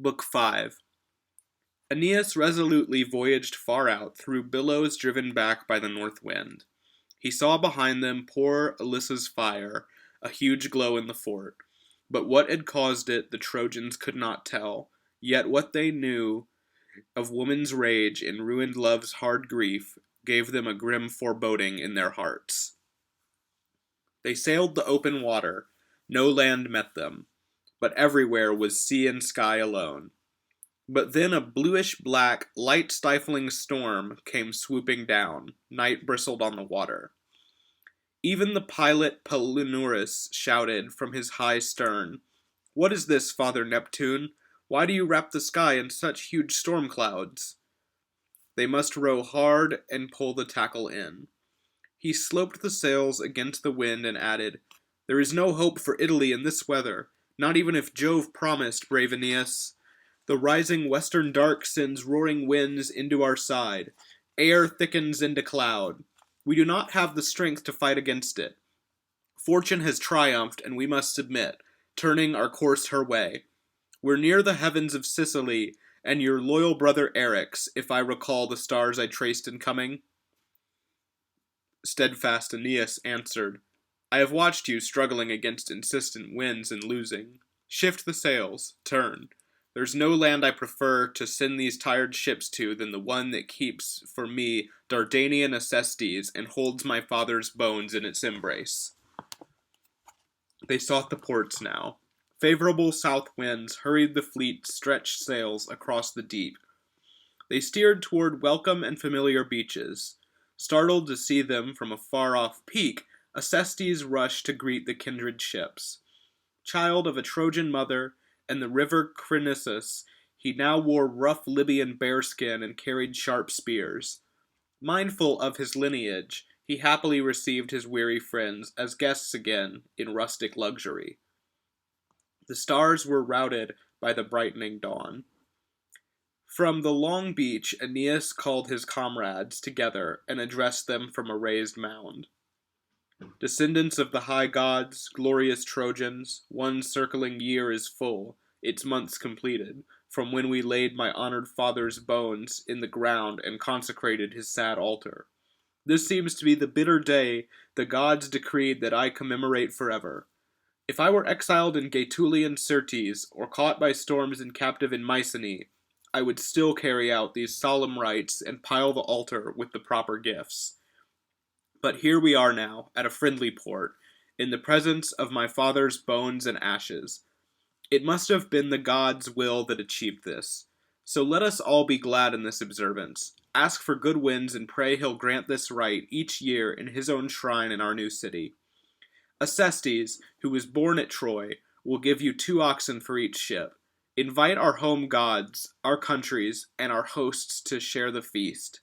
Book 5. Aeneas resolutely voyaged far out through billows driven back by the north wind. He saw behind them poor Ilyssa's fire, a huge glow in the fort. But what had caused it the Trojans could not tell, yet what they knew of woman's rage in ruined love's hard grief gave them a grim foreboding in their hearts. They sailed the open water, no land met them, but everywhere was sea and sky alone. But then a bluish-black, light-stifling storm came swooping down. Night bristled on the water. Even the pilot Palinurus shouted from his high stern, "What is this, Father Neptune? Why do you wrap the sky in such huge storm clouds?" They must row hard and pull the tackle in. He sloped the sails against the wind and added, "There is no hope for Italy in this weather, not even if Jove promised, brave Aeneas. The rising western dark sends roaring winds into our side. Air thickens into cloud. We do not have the strength to fight against it. Fortune has triumphed, and we must submit, turning our course her way. We're near the heavens of Sicily, and your loyal brother Eryx, if I recall the stars I traced in coming." Steadfast Aeneas answered, "I have watched you struggling against insistent winds and losing. Shift the sails, turn. There's no land I prefer to send these tired ships to than the one that keeps for me Dardanian Acestes and holds my father's bones in its embrace." They sought the ports now. Favorable south winds hurried the fleet's stretched sails across the deep. They steered toward welcome and familiar beaches. Startled to see them from a far-off peak, Acestes rushed to greet the kindred ships. Child of a Trojan mother and the river Crinisus, he now wore rough Libyan bearskin and carried sharp spears. Mindful of his lineage, he happily received his weary friends as guests again in rustic luxury. The stars were routed by the brightening dawn. From the long beach, Aeneas called his comrades together and addressed them from a raised mound. "Descendants of the high gods, glorious Trojans, one circling year is full, its months completed, from when we laid my honored father's bones in the ground and consecrated his sad altar. This seems to be the bitter day the gods decreed that I commemorate forever. If I were exiled in Gaetulian Syrtes, or caught by storms and captive in Mycenae, I would still carry out these solemn rites and pile the altar with the proper gifts. But here we are now, at a friendly port, in the presence of my father's bones and ashes. It must have been the gods' will that achieved this. So let us all be glad in this observance. Ask for good winds and pray he'll grant this rite each year in his own shrine in our new city. Acestes, who was born at Troy, will give you 2 oxen for each ship. Invite our home gods, our countries, and our hosts to share the feast.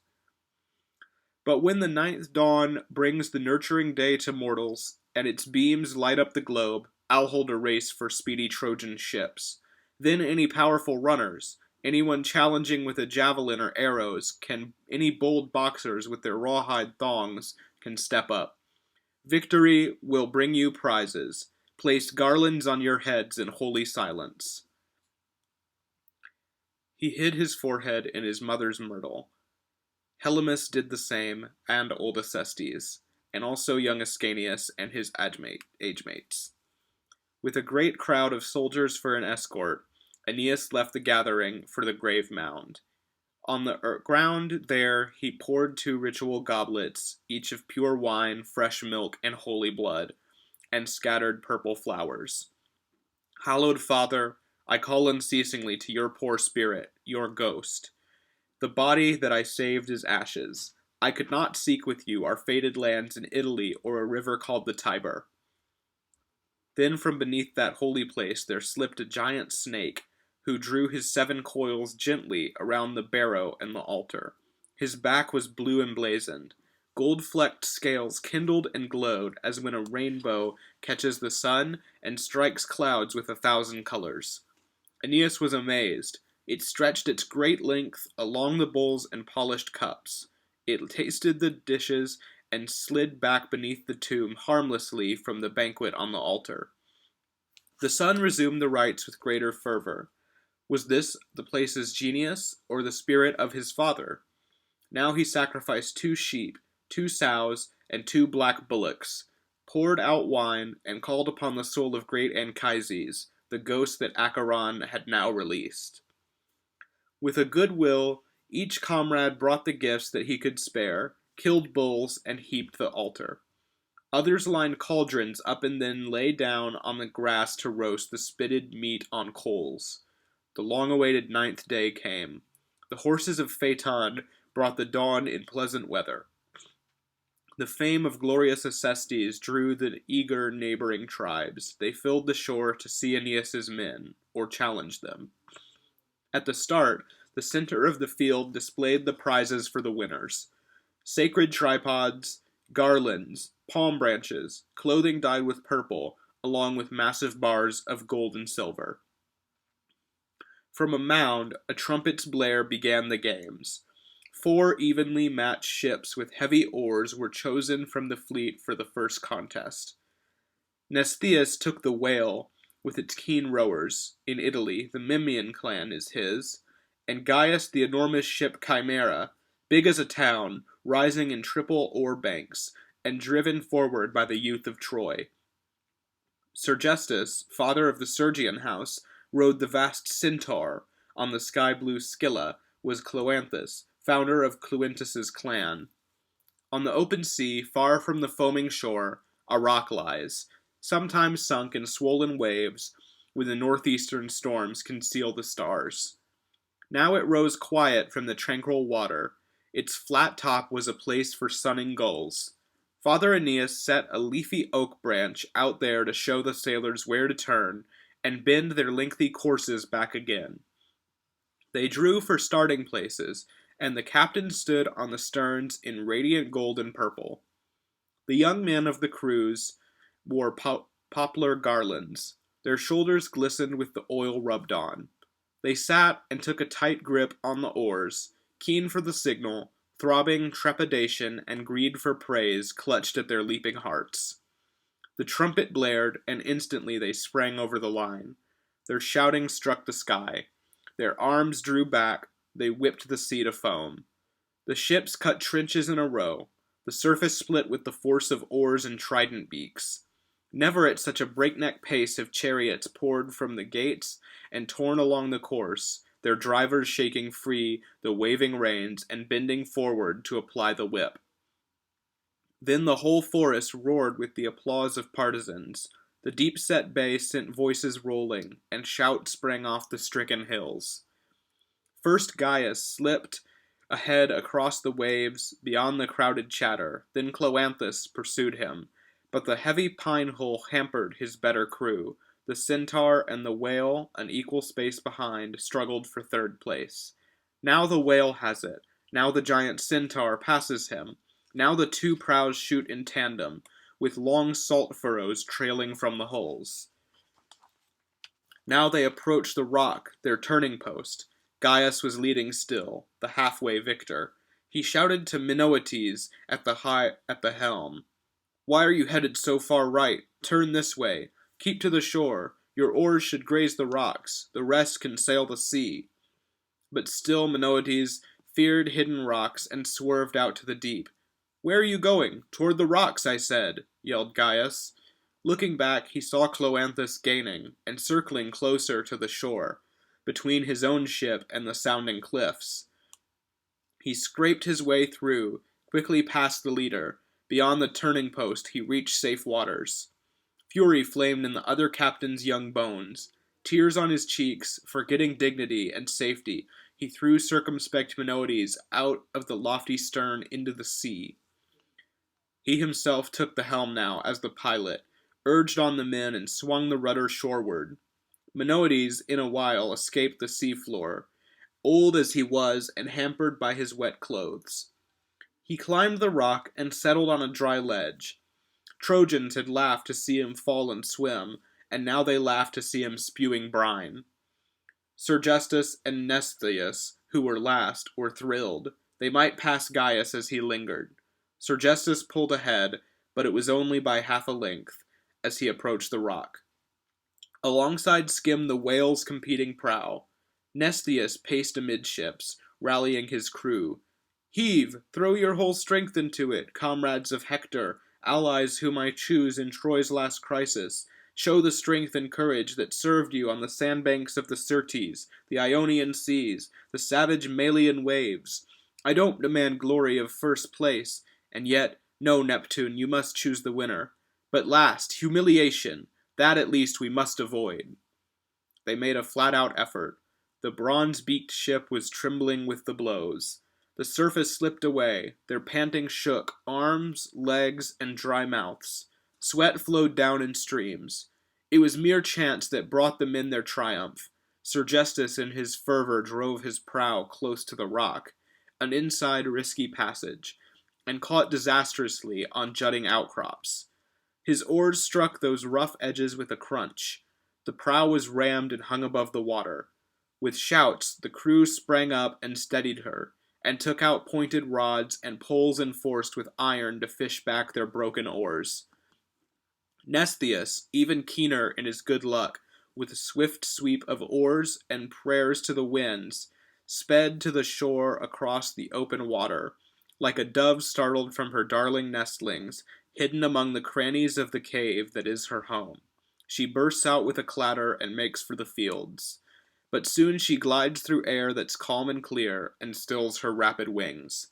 But when the 9th dawn brings the nurturing day to mortals, and its beams light up the globe, I'll hold a race for speedy Trojan ships. Then any powerful runners, anyone challenging with a javelin or arrows, any bold boxers with their rawhide thongs can step up. Victory will bring you prizes. Place garlands on your heads in holy silence." He hid his forehead in his mother's myrtle. Helymus did the same, and old Acestes, and also young Ascanius and his age mates. With a great crowd of soldiers for an escort, Aeneas left the gathering for the grave mound. On the ground there he poured 2 ritual goblets, each of pure wine, fresh milk, and holy blood, and scattered purple flowers. "Hallowed Father, I call unceasingly to your poor spirit, your ghost. The body that I saved is ashes. I could not seek with you our fated lands in Italy or a river called the Tiber." Then from beneath that holy place there slipped a giant snake, who drew his 7 coils gently around the barrow and the altar. His back was blue emblazoned. Gold-flecked scales kindled and glowed as when a rainbow catches the sun and strikes clouds with 1,000 colors. Aeneas was amazed. It stretched its great length along the bowls and polished cups. It tasted the dishes and slid back beneath the tomb harmlessly from the banquet on the altar. The sun resumed the rites with greater fervor. Was this the place's genius, or the spirit of his father? Now he sacrificed 2 sheep, 2 sows, and 2 black bullocks, poured out wine, and called upon the soul of great Anchises, the ghost that Acheron had now released. With a good will, each comrade brought the gifts that he could spare, killed bulls, and heaped the altar. Others lined cauldrons up and then lay down on the grass to roast the spitted meat on coals. The long-awaited 9th day came. The horses of Phaeton brought the dawn in pleasant weather. The fame of glorious Acestes drew the eager neighboring tribes. They filled the shore to see Aeneas's men, or challenge them. At the start, the center of the field displayed the prizes for the winners. Sacred tripods, garlands, palm branches, clothing dyed with purple, along with massive bars of gold and silver. From a mound, a trumpet's blare began the games. 4 evenly matched ships with heavy oars were chosen from the fleet for the first contest. Mnestheus took the Whale, with its keen rowers. In Italy, the Memmian clan is his, and Gaius the enormous ship Chimera, big as a town, rising in triple oar banks, and driven forward by the youth of Troy. Sergestus, father of the Sergian house, rode the vast Centaur. On the sky-blue Scylla was Cloanthus, founder of Cloanthus's clan. On the open sea, far from the foaming shore, a rock lies, sometimes sunk in swollen waves, when the northeastern storms conceal the stars. Now it rose quiet from the tranquil water. Its flat top was a place for sunning gulls. Father Aeneas set a leafy oak branch out there to show the sailors where to turn, and bend their lengthy courses back again. They drew for starting places, and the captain stood on the sterns in radiant gold and purple. The young men of the crews wore poplar garlands. Their shoulders glistened with the oil rubbed on. They sat and took a tight grip on the oars, keen for the signal, throbbing trepidation and greed for praise clutched at their leaping hearts. The trumpet blared, and instantly they sprang over the line. Their shouting struck the sky. Their arms drew back, they whipped the sea to foam. The ships cut trenches in a row. The surface split with the force of oars and trident beaks. Never at such a breakneck pace have chariots poured from the gates and torn along the course, their drivers shaking free the waving reins and bending forward to apply the whip. Then the whole forest roared with the applause of partisans. The deep-set bay sent voices rolling, and shouts sprang off the stricken hills. First Gaius slipped ahead across the waves beyond the crowded chatter, then Cloanthus pursued him, but the heavy pine hull hampered his better crew. The Centaur and the Whale, an equal space behind, struggled for third place. Now the Whale has it. Now the giant Centaur passes him. Now the 2 prows shoot in tandem, with long salt furrows trailing from the hulls. Now they approach the rock, their turning post. Gaius was leading still, the halfway victor. He shouted to Minoetes at the helm. "Why are you headed so far right? Turn this way. Keep to the shore. Your oars should graze the rocks. The rest can sail the sea." But still Minoetes feared hidden rocks and swerved out to the deep. "Where are you going? Toward the rocks, I said," yelled Gaius. Looking back, he saw Cloanthus gaining, and circling closer to the shore, between his own ship and the sounding cliffs. He scraped his way through, quickly past the leader. Beyond the turning post, he reached safe waters. Fury flamed in the other captain's young bones. Tears on his cheeks, forgetting dignity and safety, he threw circumspect Minoetes out of the lofty stern into the sea. He himself took the helm now as the pilot, urged on the men and swung the rudder shoreward. Minoetes, in a while, escaped the seafloor, old as he was and hampered by his wet clothes. He climbed the rock and settled on a dry ledge. Trojans had laughed to see him fall and swim, and now they laughed to see him spewing brine. Sergestus and Mnestheus, who were last, were thrilled. They might pass Gaius as he lingered. Sergestus pulled ahead, but it was only by half a length, as he approached the rock. Alongside skimmed the Whale's competing prow. Mnestheus paced amidships, rallying his crew. Heave! Throw your whole strength into it, comrades of Hector, allies whom I choose in Troy's last crisis. Show the strength and courage that served you on the sandbanks of the Syrtes, the Ionian seas, the savage Malian waves. I don't demand glory of first place, and yet, no, Neptune, you must choose the winner. But last, humiliation, that at least we must avoid. They made a flat-out effort. The bronze-beaked ship was trembling with the blows. The surface slipped away, their panting shook arms, legs, and dry mouths. Sweat flowed down in streams. It was mere chance that brought them in their triumph. Sergestus in his fervor drove his prow close to the rock, an inside risky passage, and caught disastrously on jutting outcrops. His oars struck those rough edges with a crunch. The prow was rammed and hung above the water. With shouts, the crew sprang up and steadied her, and took out pointed rods and poles enforced with iron to fish back their broken oars. Mnestheus, even keener in his good luck, with a swift sweep of oars and prayers to the winds, sped to the shore across the open water, like a dove startled from her darling nestlings, hidden among the crannies of the cave that is her home. She bursts out with a clatter and makes for the fields. But soon she glides through air that's calm and clear, and stills her rapid wings.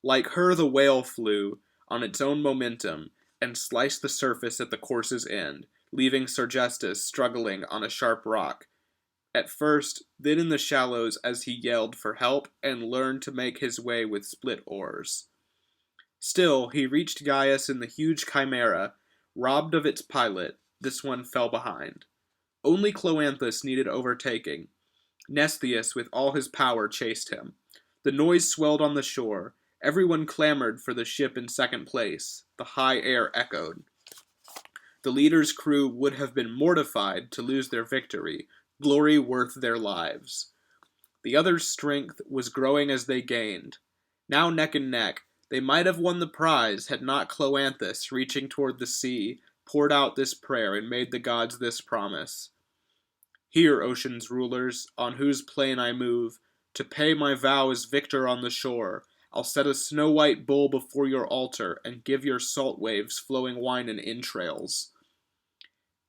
Like her the whale flew, on its own momentum, and sliced the surface at the course's end, leaving Sergestus struggling on a sharp rock. At first, then in the shallows as he yelled for help and learned to make his way with split oars. Still, he reached Gaius in the huge chimera. Robbed of its pilot, this one fell behind. Only Cloanthus needed overtaking. Mnestheus with all his power chased him. The noise swelled on the shore. Everyone clamored for the ship in second place. The high air echoed. The leader's crew would have been mortified to lose their victory, glory worth their lives. The others' strength was growing as they gained. Now neck and neck, they might have won the prize had not Cloanthus, reaching toward the sea, poured out this prayer and made the gods this promise. Hear, ocean's rulers, on whose plain I move, to pay my vow as victor on the shore. I'll set a snow-white bull before your altar, and give your salt waves flowing wine and entrails.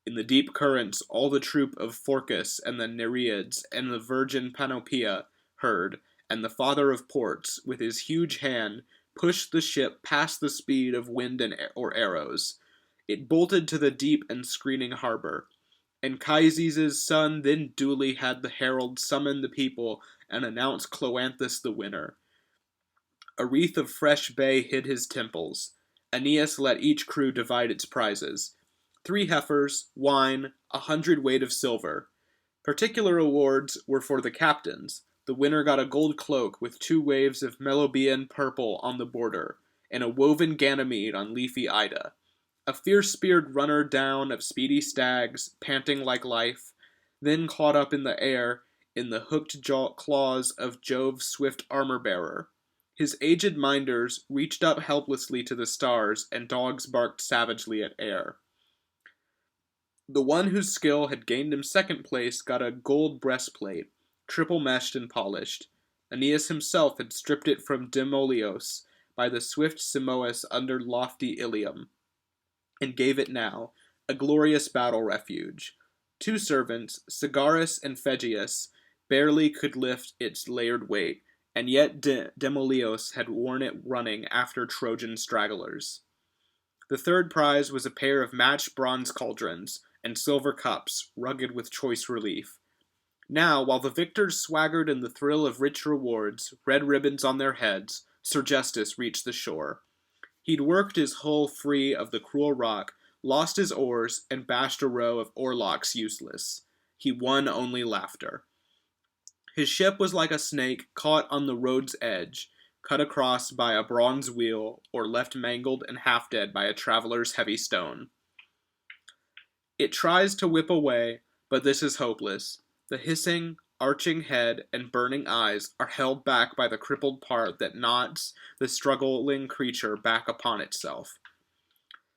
In the deep currents all the troop of Phorcus and the Nereids and the virgin Panopea heard, and the father of ports, with his huge hand, pushed the ship past the speed of wind or arrows. It bolted to the deep and screening harbor. Anchises' son then duly had the herald summon the people and announce Cloanthus the winner. A wreath of fresh bay hid his temples. Aeneas let each crew divide its prizes. 3 heifers, wine, 100 weight of silver. Particular awards were for the captains. The winner got a gold cloak with 2 waves of Melobean purple on the border, and a woven Ganymede on leafy Ida. A fierce-speared runner down of speedy stags, panting like life, then caught up in the air in the hooked claws of Jove's swift armor-bearer. His aged minders reached up helplessly to the stars, and dogs barked savagely at air. The one whose skill had gained him second place got a gold breastplate, triple-meshed and polished. Aeneas himself had stripped it from Demoleos by the swift Simois under lofty Ilium, and gave it now, a glorious battle refuge. 2 servants, Sagaris and Phegeus, barely could lift its layered weight, and yet Demoleos had worn it running after Trojan stragglers. The third prize was a pair of matched bronze cauldrons and silver cups, rugged with choice relief. Now, while the victors swaggered in the thrill of rich rewards, red ribbons on their heads, Sergestus reached the shore. He'd worked his hull free of the cruel rock, lost his oars, and bashed a row of oarlocks useless. He won only laughter. His ship was like a snake caught on the road's edge, cut across by a bronze wheel, or left mangled and half-dead by a traveler's heavy stone. It tries to whip away, but this is hopeless. The hissing, arching head and burning eyes are held back by the crippled part that knots the struggling creature back upon itself.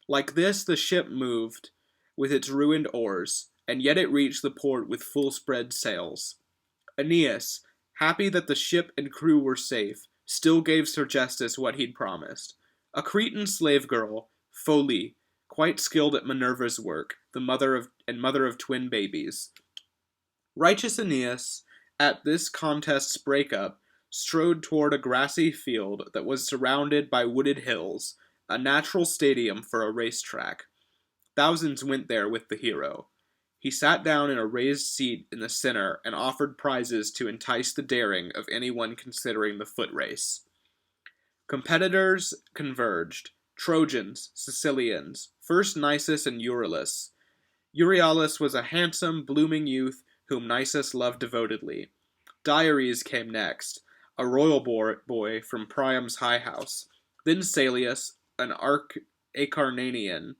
Like this the ship moved, with its ruined oars, and yet it reached the port with full-spread sails. Aeneas, happy that the ship and crew were safe, still gave Sergestus what he'd promised. A Cretan slave girl, Folie, quite skilled at Minerva's work, the mother of twin babies. Righteous Aeneas, at this contest's break-up, strode toward a grassy field that was surrounded by wooded hills, a natural stadium for a racetrack. Thousands went there with the hero. He sat down in a raised seat in the center and offered prizes to entice the daring of anyone considering the foot race. Competitors converged. Trojans, Sicilians, first Nisus and Euryalus. Euryalus was a handsome, blooming youth whom Nisus loved devotedly. Diores came next, a royal boy from Priam's high house. Then Salius, an Acarnanian,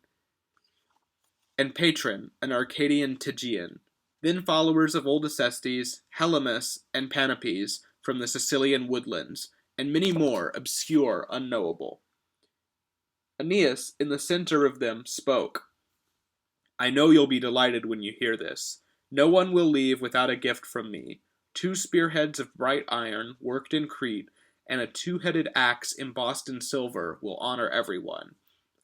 and Patron, an Arcadian Tygian. Then followers of old Acestes, Helymus, and Panopes from the Sicilian woodlands, and many more, obscure, unknowable. Aeneas, in the center of them, spoke. I know you'll be delighted when you hear this. No one will leave without a gift from me. 2 spearheads of bright iron, worked in Crete, and a 2-headed axe embossed in silver will honor everyone.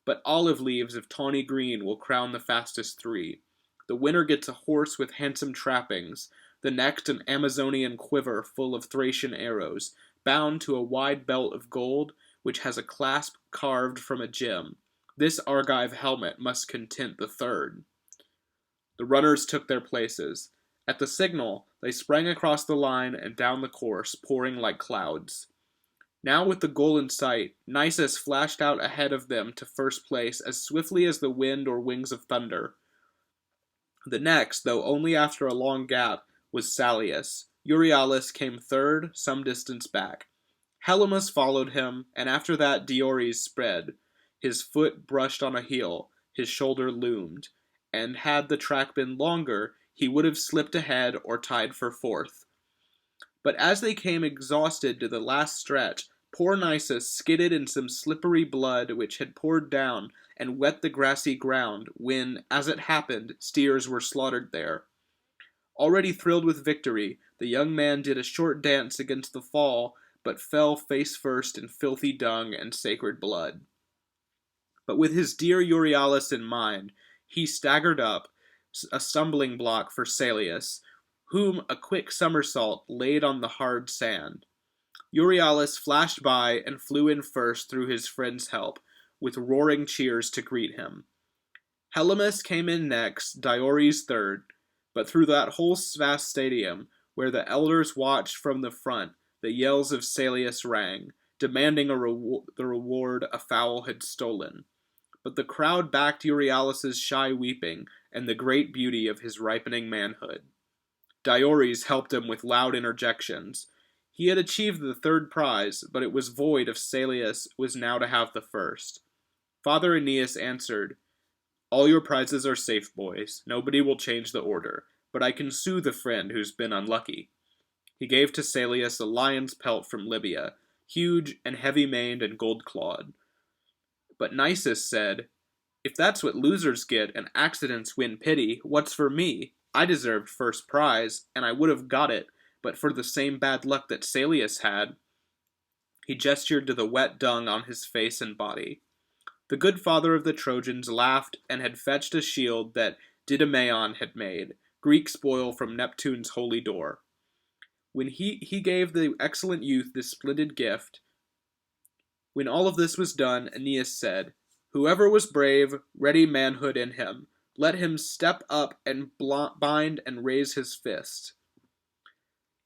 But olive leaves of tawny green will crown the fastest 3. The winner gets a horse with handsome trappings, the next an Amazonian quiver full of Thracian arrows, bound to a wide belt of gold, which has a clasp carved from a gem. This Argive helmet must content the 3rd. The runners took their places. At the signal, they sprang across the line and down the course, pouring like clouds. Now with the goal in sight, Nisus flashed out ahead of them to first place as swiftly as the wind or wings of thunder. The next, though only after a long gap, was Salius. Euryalus came 3rd, some distance back. Helymus followed him, and after that Diores spread. His foot brushed on a heel, his shoulder loomed, and had the track been longer, he would have slipped ahead or tied for 4th. But as they came exhausted to the last stretch, poor Nisus skidded in some slippery blood which had poured down and wet the grassy ground when, as it happened, steers were slaughtered there. Already thrilled with victory, the young man did a short dance against the fall, but fell face first in filthy dung and sacred blood. But with his dear Euryalus in mind, he staggered up, a stumbling block for Salius, whom a quick somersault laid on the hard sand. Euryalus flashed by and flew in first through his friend's help, with roaring cheers to greet him. Helymus came in next, Diores 3rd, but through that whole vast stadium, where the elders watched from the front, the yells of Salius rang, demanding the reward a fowl had stolen. But the crowd backed Euryalus' shy weeping and the great beauty of his ripening manhood. Diores helped him with loud interjections. He had achieved the 3rd prize, but it was void if Salius was now to have the 1st. Father Aeneas answered, All your prizes are safe, boys. Nobody will change the order, but I can soothe a friend who's been unlucky. He gave to Salius a lion's pelt from Libya, huge and heavy-maned and gold-clawed. But Nisus said, If that's what losers get and accidents win pity, what's for me? I deserved 1st prize, and I would have got it, but for the same bad luck that Salius had. He gestured to the wet dung on his face and body. The good father of the Trojans laughed and had fetched a shield that Didymaon had made, Greek spoil from Neptune's holy door. When he gave the excellent youth this splendid gift, when all of this was done, Aeneas said, Whoever was brave, ready manhood in him, let him step up and bind and raise his fist.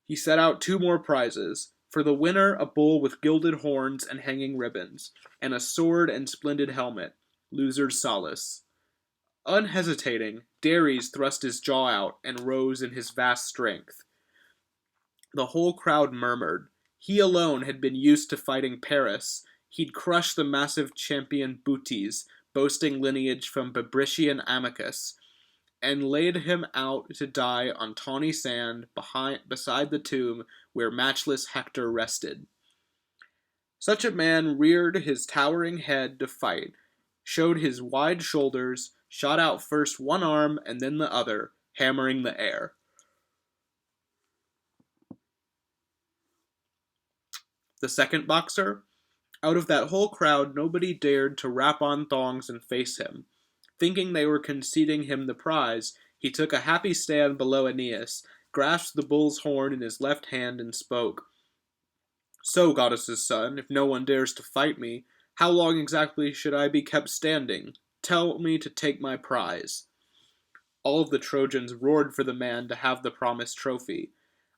He set out 2 more prizes. For the winner, a bull with gilded horns and hanging ribbons, and a sword and splendid helmet, loser's solace. Unhesitating, Dares thrust his jaw out and rose in his vast strength. The whole crowd murmured. He alone had been used to fighting Paris. He'd crushed the massive champion Butes, boasting lineage from Bebrycian Amycus, and laid him out to die on tawny sand beside the tomb where matchless Hector rested. Such a man reared his towering head to fight, showed his wide shoulders, shot out first one arm and then the other, hammering the air. The second boxer? Out of that whole crowd, nobody dared to rap on thongs and face him. Thinking they were conceding him the prize, he took a happy stand below Aeneas, grasped the bull's horn in his left hand, and spoke. So, goddess's son, if no one dares to fight me, how long exactly should I be kept standing? Tell me to take my prize. All of the Trojans roared for the man to have the promised trophy.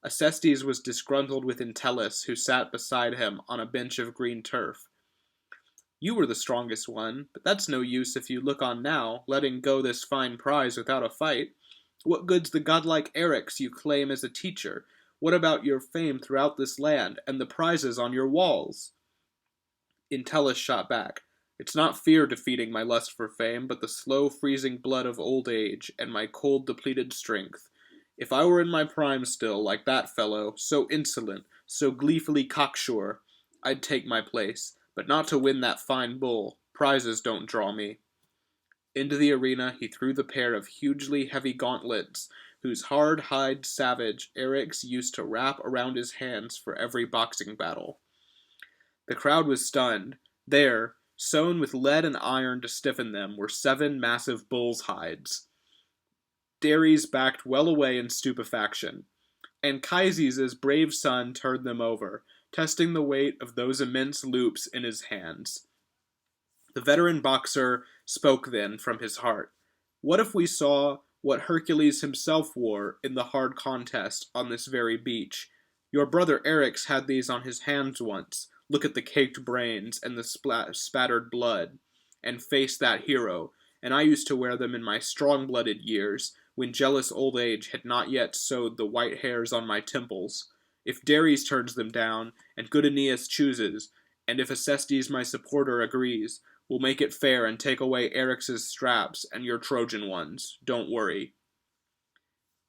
Acestes was disgruntled with Entellus, who sat beside him on a bench of green turf. You were the strongest one, but that's no use if you look on now, letting go this fine prize without a fight. What good's the godlike Eryx you claim as a teacher? What about your fame throughout this land, and the prizes on your walls? Entellus shot back. It's not fear defeating my lust for fame, but the slow freezing blood of old age, and my cold depleted strength. If I were in my prime still, like that fellow, so insolent, so gleefully cocksure, I'd take my place, but not to win that fine bull. Prizes don't draw me. Into the arena he threw the pair of hugely heavy gauntlets, whose hard-hide savage Eryx used to wrap around his hands for every boxing battle. The crowd was stunned. There, sewn with lead and iron to stiffen them, were 7 massive bull's hides. Dares backed well away in stupefaction. Anchises' brave son turned them over, testing the weight of those immense loops in his hands. The veteran boxer spoke then from his heart. What if we saw what Hercules himself wore in the hard contest on this very beach? Your brother Eryx had these on his hands once. Look at the caked brains and the spattered blood. And face that hero. And I used to wear them in my strong-blooded years, when jealous old age had not yet sowed the white hairs on my temples. If Dares turns them down, and good Aeneas chooses, and if Acestes my supporter agrees, we'll make it fair and take away Eryx's straps and your Trojan ones. Don't worry.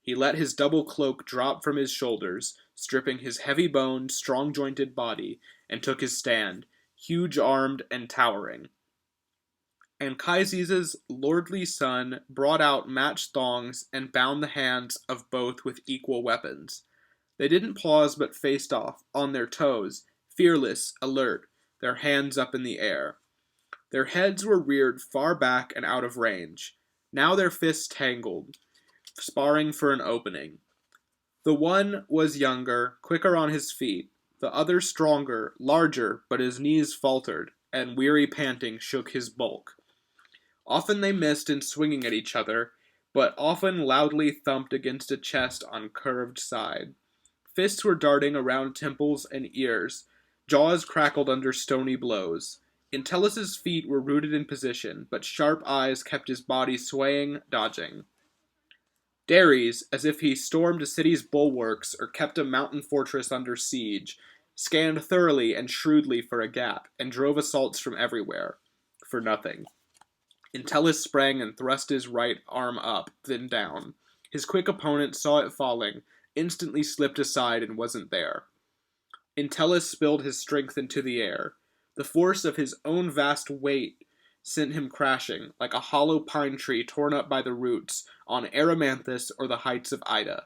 He let his double cloak drop from his shoulders, stripping his heavy-boned, strong-jointed body, and took his stand, huge-armed and towering. Anchises' lordly son brought out matched thongs and bound the hands of both with equal weapons. They didn't pause but faced off, on their toes, fearless, alert, their hands up in the air. Their heads were reared far back and out of range. Now their fists tangled, sparring for an opening. The one was younger, quicker on his feet. The other stronger, larger, but his knees faltered, and weary panting shook his bulk. Often they missed in swinging at each other, but often loudly thumped against a chest on curved side. Fists were darting around temples and ears. Jaws crackled under stony blows. Entellus' feet were rooted in position, but sharp eyes kept his body swaying, dodging. Dares, as if he stormed a city's bulwarks or kept a mountain fortress under siege, scanned thoroughly and shrewdly for a gap, and drove assaults from everywhere. For nothing. Entellus sprang and thrust his right arm up, then down. His quick opponent saw it falling, instantly slipped aside and wasn't there. Entellus spilled his strength into the air. The force of his own vast weight sent him crashing, like a hollow pine tree torn up by the roots, on Erymanthus or the heights of Ida.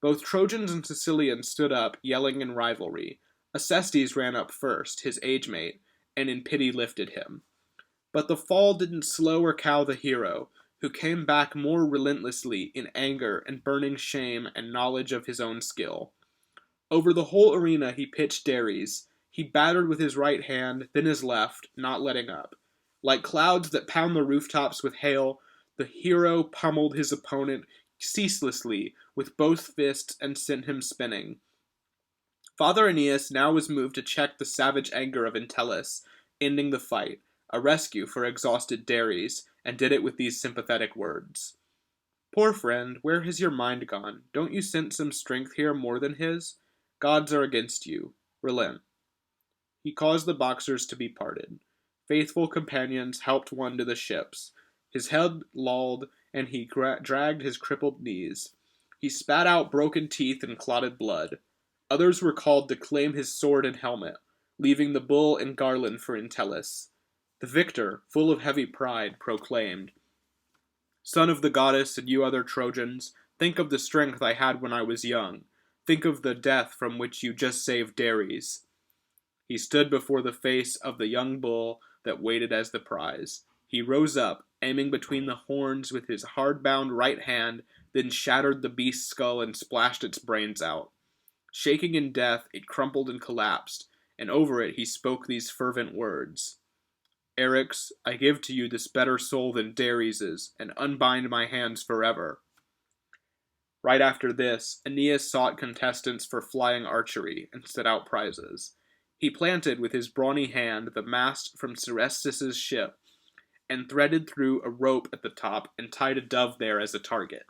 Both Trojans and Sicilians stood up, yelling in rivalry. Acestes ran up first, his age-mate, and in pity lifted him. But the fall didn't slow or cow the hero, who came back more relentlessly in anger and burning shame and knowledge of his own skill. Over the whole arena he pitched Dares. He battered with his right hand, then his left, not letting up. Like clouds that pound the rooftops with hail, the hero pummeled his opponent ceaselessly with both fists and sent him spinning. Father Aeneas now was moved to check the savage anger of Entellus, ending the fight, a rescue for exhausted Dares, and did it with these sympathetic words. Poor friend, where has your mind gone? Don't you sense some strength here more than his? Gods are against you. Relent. He caused the boxers to be parted. Faithful companions helped one to the ships. His head lolled, and he dragged his crippled knees. He spat out broken teeth and clotted blood. Others were called to claim his sword and helmet, leaving the bull and garland for Entellus. The victor, full of heavy pride, proclaimed, Son of the goddess and you other Trojans, think of the strength I had when I was young. Think of the death from which you just saved Dares. He stood before the face of the young bull that waited as the prize. He rose up, aiming between the horns with his hard-bound right hand, then shattered the beast's skull and splashed its brains out. Shaking in death, it crumpled and collapsed, and over it he spoke these fervent words. Eryx, I give to you this better soul than Dares's, and unbind my hands forever. Right after this, Aeneas sought contestants for flying archery, and set out prizes. He planted with his brawny hand the mast from Serestus's ship, and threaded through a rope at the top and tied a dove there as a target.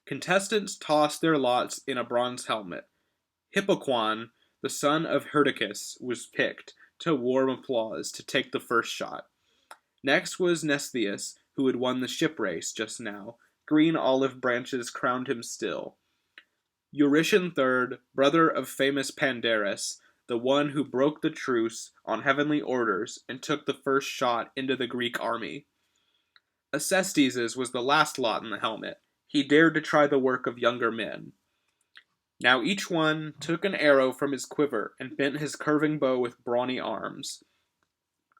Contestants tossed their lots in a bronze helmet. Hippoquon, the son of Hyrtacus, was picked, to warm applause, to take the first shot. Next was Mnestheus, who had won the ship race just now. Green olive branches crowned him still. Eurytion third, brother of famous Pandarus, the one who broke the truce on heavenly orders and took the first shot into the Greek army. Acestes's was the last lot in the helmet. He dared to try the work of younger men. Now each one took an arrow from his quiver and bent his curving bow with brawny arms.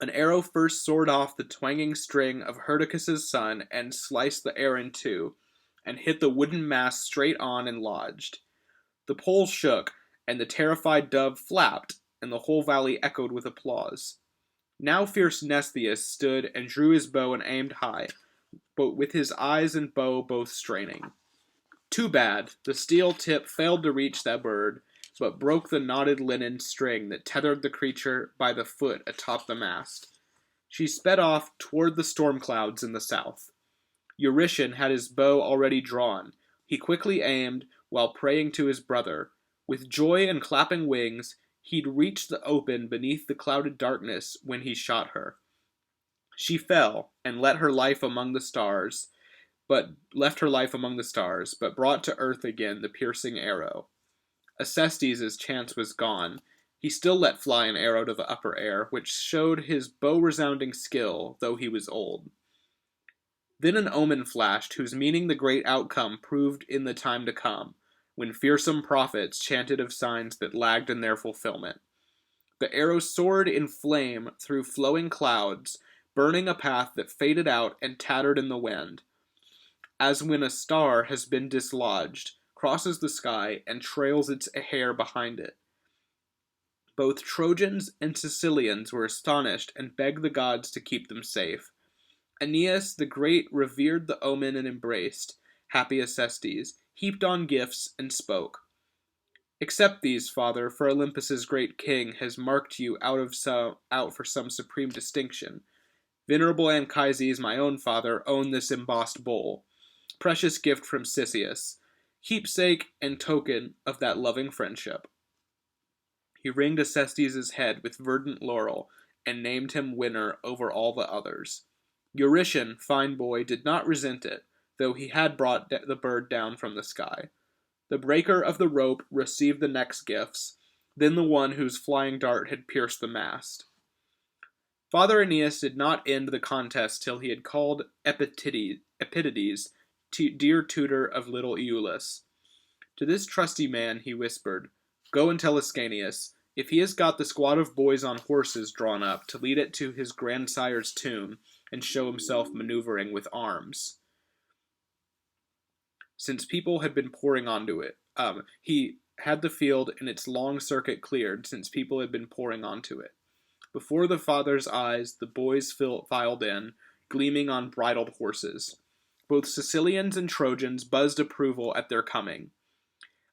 An arrow first soared off the twanging string of Hyrtacus's son and sliced the air in two, and hit the wooden mast straight on and lodged. The pole shook, and the terrified dove flapped, and the whole valley echoed with applause. Now fierce Mnestheus stood and drew his bow and aimed high, but with his eyes and bow both straining. Too bad, the steel tip failed to reach that bird, but broke the knotted linen string that tethered the creature by the foot atop the mast. She sped off toward the storm clouds in the south. Eurytion had his bow already drawn. He quickly aimed, while praying to his brother. With joy and clapping wings, he'd reached the open beneath the clouded darkness when he shot her. She fell, and left her life among the stars, but brought to earth again the piercing arrow. Acestes's chance was gone. He still let fly an arrow to the upper air, which showed his bow-resounding skill, though he was old. Then an omen flashed, whose meaning the great outcome proved in the time to come, when fearsome prophets chanted of signs that lagged in their fulfillment. The arrow soared in flame through flowing clouds, burning a path that faded out and tattered in the wind, as when a star has been dislodged, crosses the sky, and trails its hair behind it. Both Trojans and Sicilians were astonished and begged the gods to keep them safe. Aeneas the Great revered the omen and embraced happy Acestes, heaped on gifts, and spoke. Accept these, father, for Olympus's great king has marked you out for some supreme distinction. Venerable Anchises, my own father, own this embossed bowl. Precious gift from Cisseus, keepsake and token of that loving friendship. He ringed Acestes' head with verdant laurel, and named him winner over all the others. Eurytion, fine boy, did not resent it, though he had brought the bird down from the sky. The breaker of the rope received the next gifts, then the one whose flying dart had pierced the mast. Father Aeneas did not end the contest till he had called Epitides, dear tutor of little Iülus. To this trusty man he whispered, Go and tell Ascanius, if he has got the squad of boys on horses drawn up to lead it to his grandsire's tomb, and show himself maneuvering with arms. Since people had been pouring onto it, he had the field and its long circuit cleared, since people had been pouring onto it. Before the father's eyes, the boys filed in, gleaming on bridled horses. Both Sicilians and Trojans buzzed approval at their coming.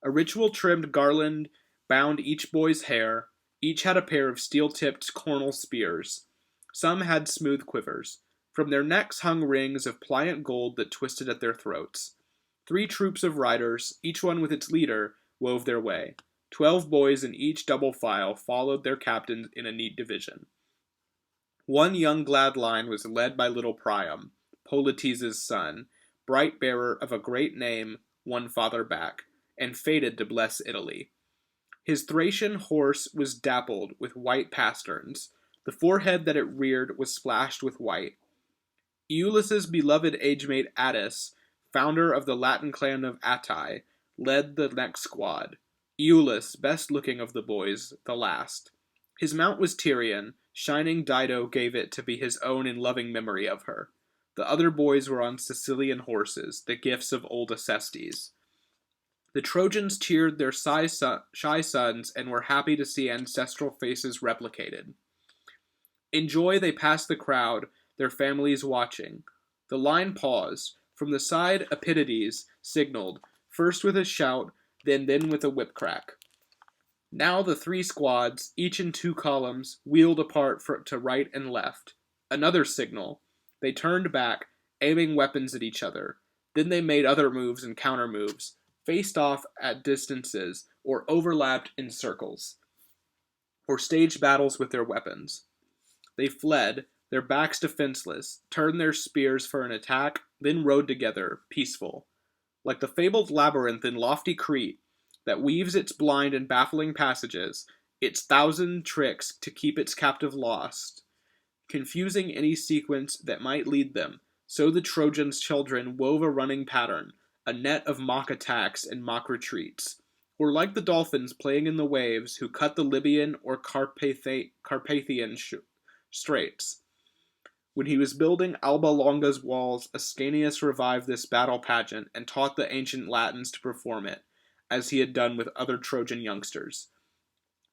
A ritual-trimmed garland bound each boy's hair. Each had a pair of steel-tipped cornel spears. Some had smooth quivers. From their necks hung rings of pliant gold that twisted at their throats. 3 troops of riders, each one with its leader, wove their way. 12 boys in each double file followed their captains in a neat division. One young glad line was led by little Priam, Polites' son, bright bearer of a great name, one father back, and fated to bless Italy. His Thracian horse was dappled with white pasterns. The forehead that it reared was splashed with white. Iülus' beloved age-mate Attis, founder of the Latin clan of Attai, led the next squad. Iülus, best looking of the boys, the last. His mount was Tyrion. Shining Dido gave it to be his own in loving memory of her. The other boys were on Sicilian horses, the gifts of old Acestes. The Trojans cheered their shy sons and were happy to see ancestral faces replicated. In joy they passed the crowd, their families watching. The line paused. From the side Epidides signaled, first with a shout, then with a whip crack. Now the three squads, each in two columns, wheeled apart to right and left. Another signal. They turned back, aiming weapons at each other. Then they made other moves and counter moves, faced off at distances, or overlapped in circles, or staged battles with their weapons. They fled, their backs defenseless, turned their spears for an attack, then rode together, peaceful. Like the fabled labyrinth in lofty Crete, that weaves its blind and baffling passages, its thousand tricks to keep its captive lost, confusing any sequence that might lead them, so the Trojans' children wove a running pattern, a net of mock attacks and mock retreats. Or like the dolphins playing in the waves who cut the Libyan or Carpathian straits. When he was building Alba Longa's walls, Ascanius revived this battle pageant and taught the ancient Latins to perform it, as he had done with other Trojan youngsters.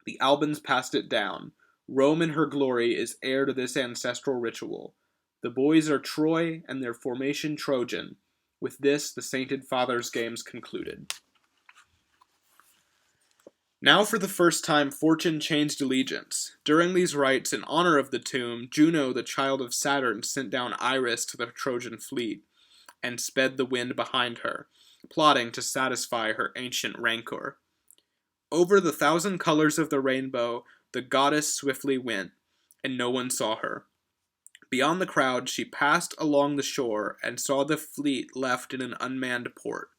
The Albans passed it down. Rome in her glory is heir to this ancestral ritual. The boys are Troy and their formation Trojan. With this, the sainted fathers' games concluded. Now for the first time fortune changed allegiance. During these rites, in honor of the tomb, Juno, the child of Saturn, sent down Iris to the Trojan fleet, and sped the wind behind her, plotting to satisfy her ancient rancor. Over the 1,000 colors of the rainbow, the goddess swiftly went, and no one saw her. Beyond the crowd, she passed along the shore, and saw the fleet left in an unmanned port.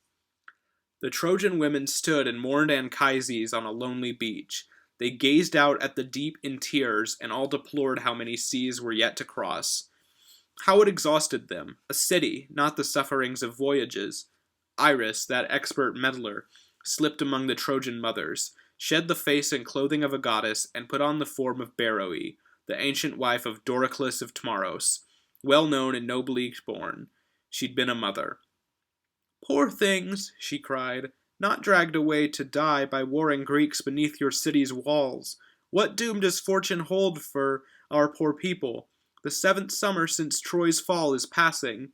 The Trojan women stood and mourned Anchises on a lonely beach. They gazed out at the deep in tears, and all deplored how many seas were yet to cross. How it exhausted them, a city, not the sufferings of voyages. Iris, that expert meddler, slipped among the Trojan mothers, shed the face and clothing of a goddess, and put on the form of Beroe, the ancient wife of Doricles of Tmaros, well known and nobly born. She'd been a mother. "Poor things," she cried, "not dragged away to die by warring Greeks beneath your city's walls. What doom does fortune hold for our poor people? The 7th summer since Troy's fall is passing.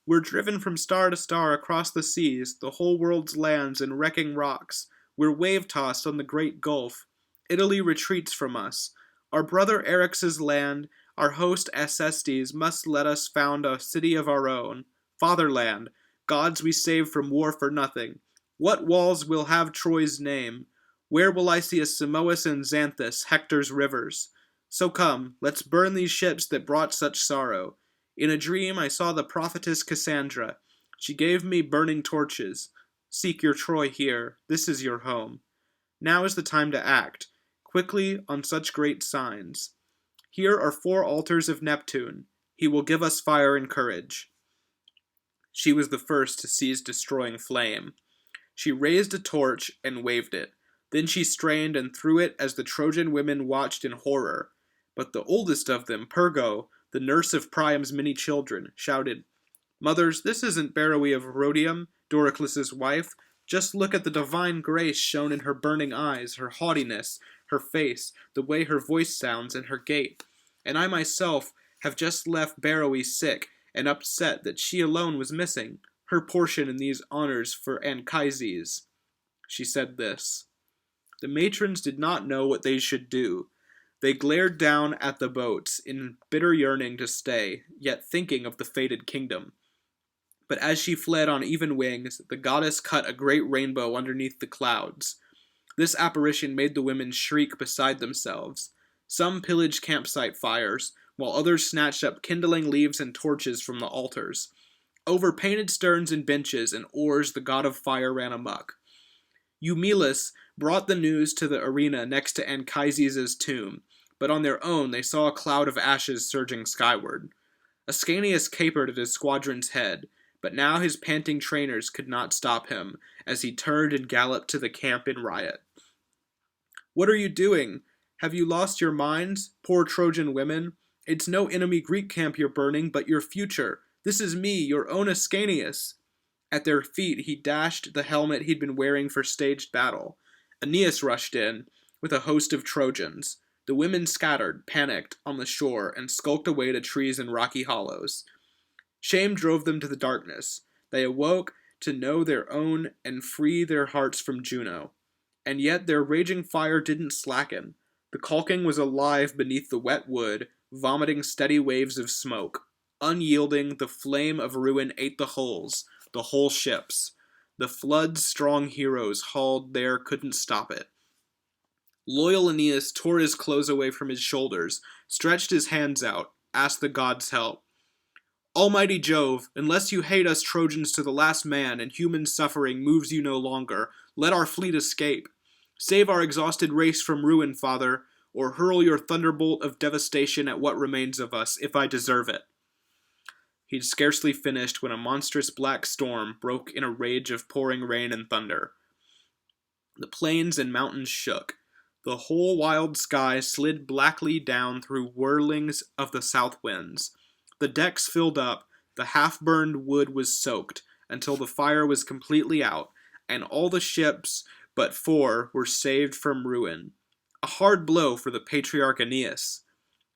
We're driven from star to star across the seas, the whole world's lands and wrecking rocks. We're wave-tossed on the great gulf. Italy retreats from us. Our brother Eryx's land, our host Acestes, must let us found a city of our own. Fatherland, gods we save from war for nothing. What walls will have Troy's name? Where will I see a Simois and Xanthus, Hector's rivers? So come, let's burn these ships that brought such sorrow. In a dream I saw the prophetess Cassandra. She gave me burning torches. Seek your Troy here. This is your home. Now is the time to act, quickly on such great signs. Here are 4 altars of Neptune. He will give us fire and courage." She was the first to seize destroying flame. She raised a torch and waved it. Then she strained and threw it as the Trojan women watched in horror. But the oldest of them, Pergo, the nurse of Priam's many children, shouted, "Mothers, this isn't Beroe of Rhodium, Doricles' wife. Just look at the divine grace shown in her burning eyes, her haughtiness, her face, the way her voice sounds, and her gait. And I myself have just left Beroe sick and upset that she alone was missing, her portion in these honors for Anchises." She said this. The matrons did not know what they should do. They glared down at the boats in bitter yearning to stay, yet thinking of the fated kingdom. But as she fled on even wings, the goddess cut a great rainbow underneath the clouds. This apparition made the women shriek beside themselves. Some pillaged campsite fires, while others snatched up kindling leaves and torches from the altars. Over painted sterns and benches and oars the god of fire ran amok. Eumelus brought the news to the arena next to Anchises' tomb, but on their own they saw a cloud of ashes surging skyward. Ascanius capered at his squadron's head, but now his panting trainers could not stop him, as he turned and galloped to the camp in riot. "What are you doing? Have you lost your minds, poor Trojan women? It's no enemy Greek camp you're burning, but your future. This is me, your own Ascanius. At their feet he dashed the helmet he'd been wearing for staged battle. Aeneas rushed in, with a host of Trojans. The women scattered, panicked, on the shore, and skulked away to trees and rocky hollows. Shame drove them to the darkness. They awoke to know their own and free their hearts from Juno. And yet their raging fire didn't slacken. The caulking was alive beneath the wet wood, vomiting steady waves of smoke. Unyielding, the flame of ruin ate the hulls, the whole ships. The flood's strong heroes hauled there couldn't stop it. Loyal Aeneas tore his clothes away from his shoulders, stretched his hands out, asked the gods' help. Almighty Jove, unless you hate us Trojans to the last man and human suffering moves you no longer, let our fleet escape. Save our exhausted race from ruin, Father, or hurl your thunderbolt of devastation at what remains of us, if I deserve it. He'd scarcely finished when a monstrous black storm broke in a rage of pouring rain and thunder. The plains and mountains shook. The whole wild sky slid blackly down through whirlings of the south winds. The decks filled up, the half-burned wood was soaked, until the fire was completely out, and all the ships but 4 were saved from ruin. A hard blow for the patriarch Aeneas.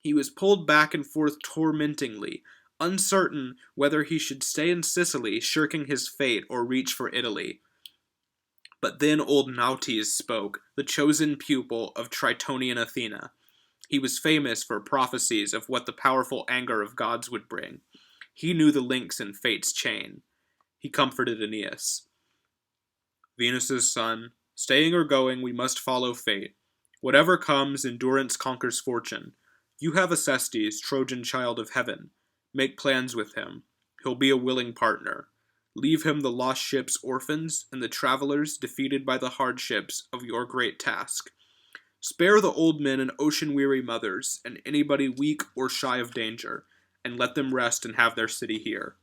He was pulled back and forth tormentingly, uncertain whether he should stay in Sicily, shirking his fate, or reach for Italy. But then old Nautes spoke, the chosen pupil of Tritonian Athena. He was famous for prophecies of what the powerful anger of gods would bring. He knew the links in fate's chain. He comforted Aeneas. Venus's son, staying or going, we must follow fate. Whatever comes, endurance conquers fortune. You have Acestes, Trojan child of heaven. Make plans with him. He'll be a willing partner. Leave him the lost ships' orphans and the travelers defeated by the hardships of your great task. Spare the old men and ocean-weary mothers, and anybody weak or shy of danger, and let them rest and have their city here.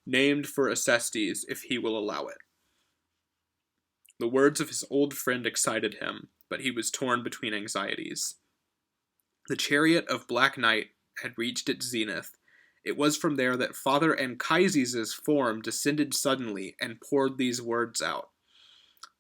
Named for Acestes, if he will allow it. The words of his old friend excited him, but he was torn between anxieties. The chariot of Black Night had reached its zenith. It was from there that Father Anchises' form descended suddenly and poured these words out.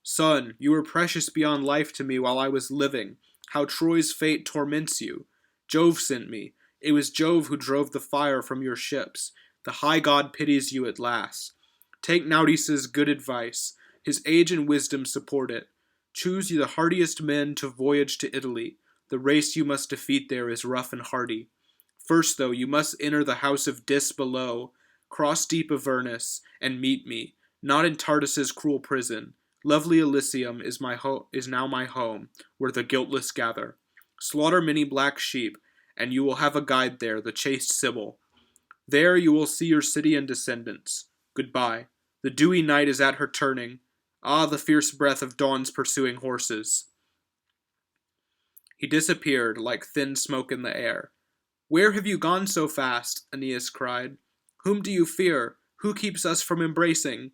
Son, you were precious beyond life to me while I was living. How Troy's fate torments you. Jove sent me. It was Jove who drove the fire from your ships. The high god pities you at last. Take Nautes' good advice. His age and wisdom support it. Choose you the hardiest men to voyage to Italy. The race you must defeat there is rough and hardy. First, though, you must enter the house of Dis below, cross deep Avernus, and meet me, not in Tartarus' cruel prison. Lovely Elysium is now my home, where the guiltless gather. Slaughter many black sheep, and you will have a guide there, the chaste Sibyl. There you will see your city and descendants. Goodbye. The dewy night is at her turning. Ah, the fierce breath of dawn's pursuing horses. He disappeared like thin smoke in the air. Where have you gone so fast? Aeneas cried. Whom do you fear? Who keeps us from embracing?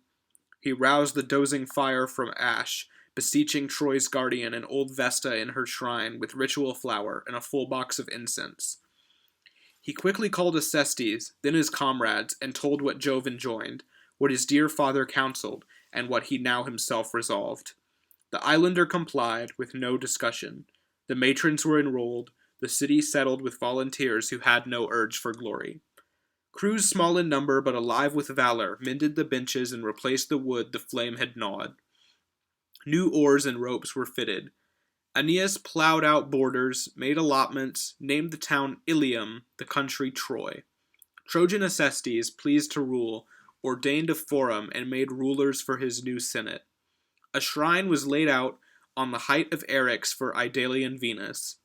He roused the dozing fire from ash, beseeching Troy's guardian and old Vesta in her shrine with ritual flour and a full box of incense. He quickly called Acestes, then his comrades, and told what Jove enjoined, what his dear father counseled, and what he now himself resolved. The islander complied, with no discussion. The matrons were enrolled, the city settled with volunteers who had no urge for glory. Crews small in number but alive with valor mended the benches and replaced the wood the flame had gnawed. New oars and ropes were fitted. Aeneas plowed out borders, made allotments, named the town Ilium, the country Troy. Trojan Acestes, pleased to rule, ordained a forum and made rulers for his new senate. A shrine was laid out on the height of Eryx for Idalian Venus.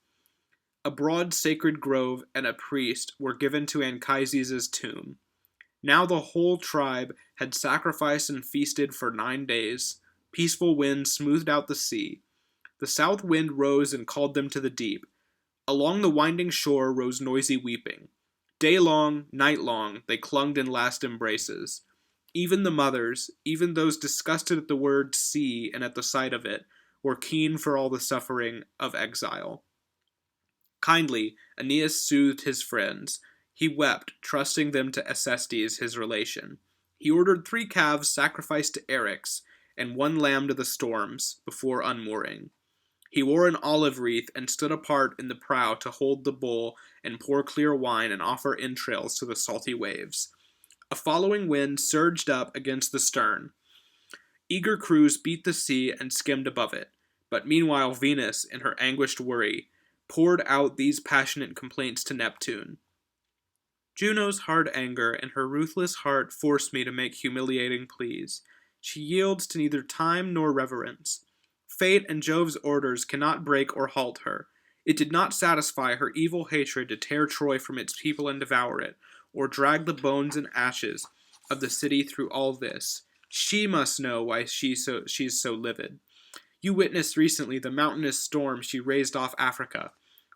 A broad sacred grove and a priest were given to Anchises' tomb. Now the whole tribe had sacrificed and feasted for 9 days. Peaceful winds smoothed out the sea. The south wind rose and called them to the deep. Along the winding shore rose noisy weeping. Day long, night long, they clung in last embraces. Even the mothers, even those disgusted at the word sea and at the sight of it, were keen for all the suffering of exile. Kindly, Aeneas soothed his friends. He wept, trusting them to Acestes, his relation. He ordered 3 calves sacrificed to Eryx, and 1 lamb to the storms, before unmooring. He wore an olive wreath and stood apart in the prow to hold the bull and pour clear wine and offer entrails to the salty waves. A following wind surged up against the stern. Eager crews beat the sea and skimmed above it, but meanwhile Venus, in her anguished worry, poured out these passionate complaints to Neptune. Juno's hard anger and her ruthless heart force me to make humiliating pleas. She yields to neither time nor reverence. Fate and Jove's orders cannot break or halt her. It did not satisfy her evil hatred to tear Troy from its people and devour it, or drag the bones and ashes of the city through all this. She must know why she's so livid. You witnessed recently the mountainous storm she raised off Africa.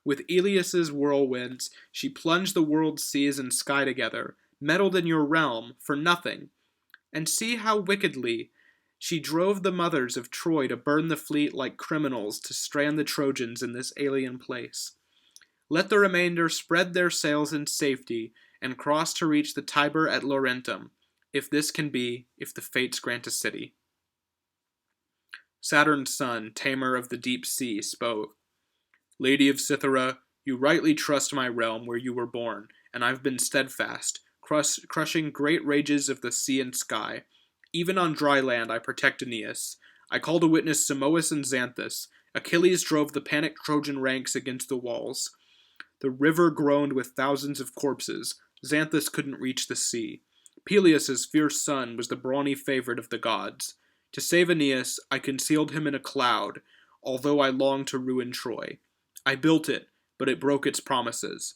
With Ilias's whirlwinds, she plunged the world's seas and sky together, meddled in your realm, for nothing. And see how wickedly she drove the mothers of Troy to burn the fleet like criminals to strand the Trojans in this alien place. Let the remainder spread their sails in safety and cross to reach the Tiber at Laurentum, if this can be, if the fates grant a city. Saturn's son, tamer of the deep sea, spoke. Lady of Cythera, you rightly trust my realm where you were born, and I've been steadfast, crushing great rages of the sea and sky. Even on dry land I protect Aeneas. I call to witness Simois and Xanthus. Achilles drove the panicked Trojan ranks against the walls. The river groaned with thousands of corpses. Xanthus couldn't reach the sea. Peleus' fierce son was the brawny favorite of the gods. To save Aeneas, I concealed him in a cloud, although I longed to ruin Troy. I built it, but it broke its promises.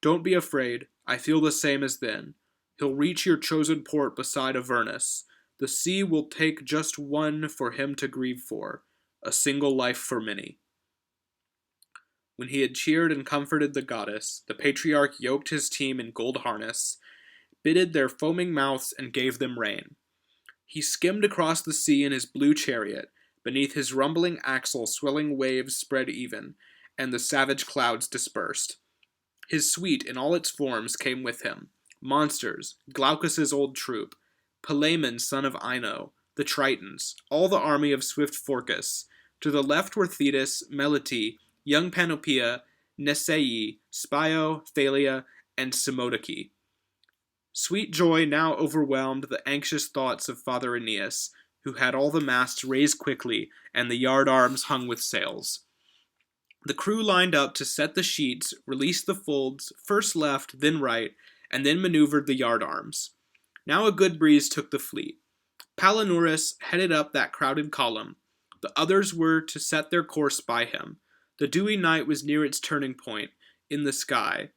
Don't be afraid, I feel the same as then. He'll reach your chosen port beside Avernus. The sea will take just one for him to grieve for, a single life for many. When he had cheered and comforted the goddess, the patriarch yoked his team in gold harness, bitted their foaming mouths, and gave them rein. He skimmed across the sea in his blue chariot. Beneath his rumbling axle swelling waves spread even, and the savage clouds dispersed. His suite in all its forms came with him. Monsters, Glaucus's old troop, Palamon son of Ino, the Tritons, all the army of swift Phorcus. To the left were Thetis, Melite, young Panopea, Nesei, Spio, Thalia, and Simodoche. Sweet joy now overwhelmed the anxious thoughts of Father Aeneas, who had all the masts raised quickly and the yard arms hung with sails. The crew lined up to set the sheets, released the folds, first left, then right, and then maneuvered the yard arms. Now a good breeze took the fleet. Palinurus headed up that crowded column. The others were to set their course by him. The dewy night was near its turning point in the sky,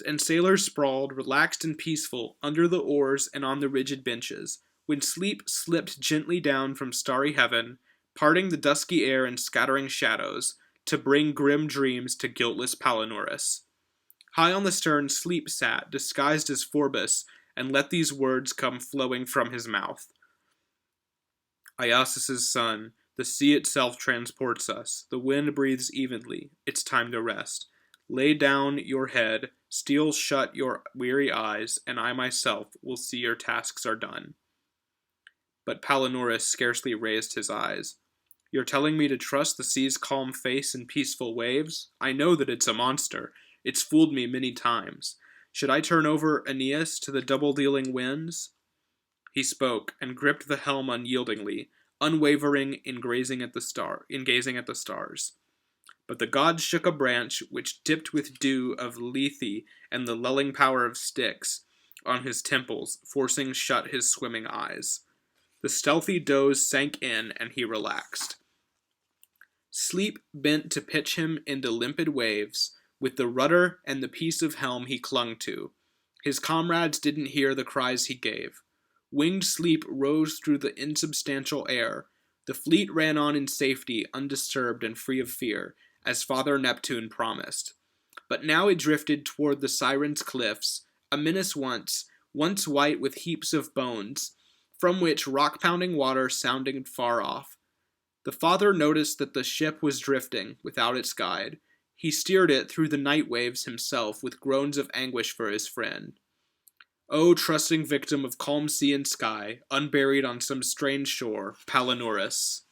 and sailors sprawled, relaxed and peaceful, under the oars and on the rigid benches, when sleep slipped gently down from starry heaven, parting the dusky air and scattering shadows, to bring grim dreams to guiltless Palinurus. High on the stern sleep sat, disguised as Phorbas, and let these words come flowing from his mouth. Iasus' son, the sea itself transports us, the wind breathes evenly, it's time to rest. Lay down your head, steel shut your weary eyes, and I myself will see your tasks are done. But Palinurus scarcely raised his eyes. You're telling me to trust the sea's calm face and peaceful waves? I know that it's a monster. It's fooled me many times. Should I turn over Aeneas to the double-dealing winds? He spoke, and gripped the helm unyieldingly, unwavering in gazing at the stars. But the gods shook a branch which dipped with dew of Lethe and the lulling power of Styx on his temples, forcing shut his swimming eyes. The stealthy doze sank in, and he relaxed. Sleep bent to pitch him into limpid waves, with the rudder and the piece of helm he clung to. His comrades didn't hear the cries he gave. Winged sleep rose through the insubstantial air. The fleet ran on in safety, undisturbed and free of fear, as Father Neptune promised. But now it drifted toward the Sirens' cliffs, a menace once white with heaps of bones, from which rock-pounding water sounded far off. The father noticed that the ship was drifting, without its guide. He steered it through the night waves himself with groans of anguish for his friend. O trusting victim of calm sea and sky, unburied on some strange shore, Palinurus!